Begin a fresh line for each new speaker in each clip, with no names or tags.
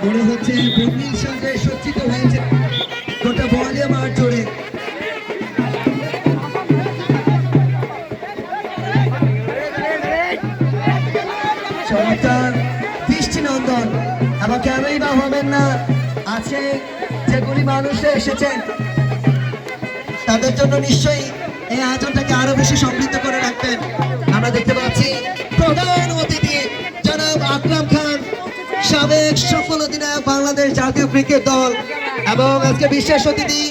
মনে হচ্ছে বন্যির সঙ্গে সজ্জিত হয়েছে গোটা বোয়ালিয়া মাঠ জুড়ে। চমৎকার দৃষ্টিনন্দন, এবং কেনই বা হবেন না, আছে যেগুলি মানুষরা এসেছেন তাদের জন্য নিশ্চয়ই এই আয়োজনটাকে আরো বেশি সমৃদ্ধ করে রাখবেন। আমরা দেখতে পাচ্ছি প্রধান অতিথি জনাব আকরাম খান, সাবেক সফল অধিনায়ক বাংলাদেশ জাতীয় ক্রিকেট দল, এবং আজকে বিশেষ অতিথি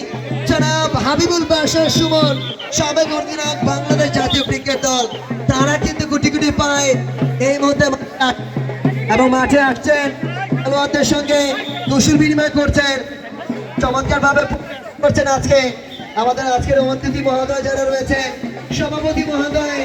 জনাব হাবিবুল বাশার সুমন, সাবেক অধিনায়ক বাংলাদেশ জাতীয় ক্রিকেট দল। তারা কিন্তু গুটি গুটি পায় এই মুহূর্তে এবং মাঠে আসছেন, খেলোয়াড়দের সঙ্গে কুশল বিনিময় করছেন, চমৎকার ভাবে করছেন। আজকে আমাদের আজকের অতিথি মহোদয় যারা রয়েছে, সভাপতি মহোদয়